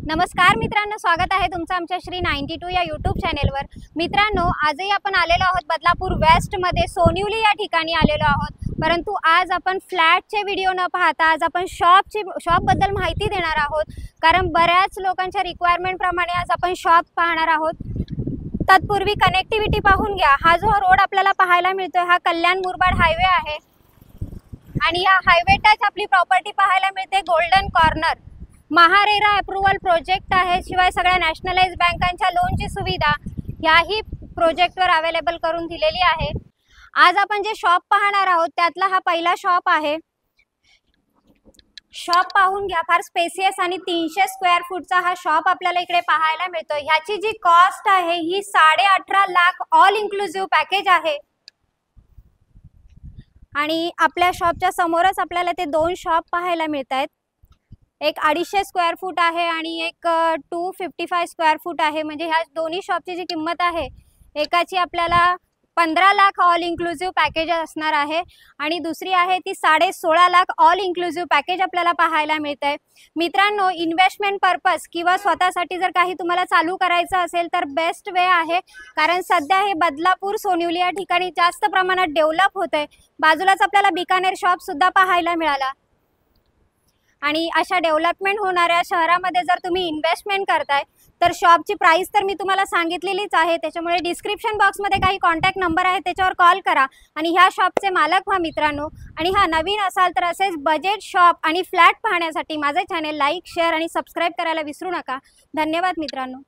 नमस्कार मित्रांनो, स्वागत आहे तुमचं आमच्या श्री 92 या यूट्यूब चॅनेलवर। मित्रांनो, आजही आपण आलेलो आहोत बदलापूर वेस्टमध्ये सोनिवली या ठिकाणी आलेलो आहोत। परंतु आज आपण फ्लॅटचे व्हिडिओ न पाहता आज आपण शॉपबद्दल माहिती देणार आहोत, कारण बऱ्याच लोकांच्या रिक्वायरमेंट प्रमाणे आज आपण शॉप पाहणार आहोत। तत्पूर्वी कनेक्टिव्हिटी पाहून घ्या। हा जो रोड आपल्याला पाहायला मिळतोय हा कल्याण मुरबाड हायवे आहे आणि या हायवे टच आपली प्रॉपर्टी पाहायला मिळते golden corner. MahaRERA approval project आहे, शिवाय सगळ्या नॅशनलाइज बँकांच्या लोनची सुविधा याही प्रोजेक्टवर अवेलेबल करून दिलेली आहे। आज आपण जे शॉप पाहणार आहोत त्यातला हा पहिला शॉप आहे। शॉप पाहून घ्या, फार स्पेसियस आणि 300 स्क्वेअर फूटचा हा शॉप आपल्याला इकडे पाहायला मिळतो। ह्याची जी कॉस्ट आहे ही 18.5 लाख ऑल इन्क्लुसिव्ह पॅकेज आहे आणि आपल्या शॉपच्या समोरच आपल्याला ते दोन शॉप पाहायला मिळतात। एक 250 स्क्वेअर फूट आहे आणि एक 255 स्क्वेअर फूट आहे। म्हणजे ह्या दोन्ही शॉपची जी किंमत आहे एकाची आपल्याला 15 लाख ऑल इन्क्लुसिव्ह पॅकेज असणार आहे आणि दुसरी आहे ती 16.5 लाख ऑल इन्क्लुसिव्ह पॅकेज आपल्याला पाहायला मिळते। मित्रांनो, इन्व्हेस्टमेंट पर्पज किंवा स्वतःसाठी जर काही तुम्हाला चालू करायचं असेल तर बेस्ट वे आहे, कारण सध्या हे बदलापूर सोनिवली या ठिकाणी जास्त प्रमाणात डेव्हलप होतंय। बाजूलाच आपल्याला बिकानेर शॉप सुद्धा पाहायला मिळाला आणि अशा डेव्हलपमेंट होणाऱ्या शहरामध्ये जर तुम्ही इन्व्हेस्टमेंट करताय तर शॉपची प्राइस तर मी तुम्हाला सांगितलेलीच आहे। त्याच्यामुळे डिस्क्रिप्शन बॉक्समध्ये काही कॉन्टॅक्ट नंबर आहे, त्याच्यावर कॉल करा आणि ह्या शॉपचे मालक व्हा मित्रांनो। आणि हा नवीन असाल तर असेच बजेट शॉप आणि फ्लॅट पाहण्यासाठी माझे चॅनेल लाईक, शेअर आणि सबस्क्राईब करायला विसरू नका। धन्यवाद मित्रांनो।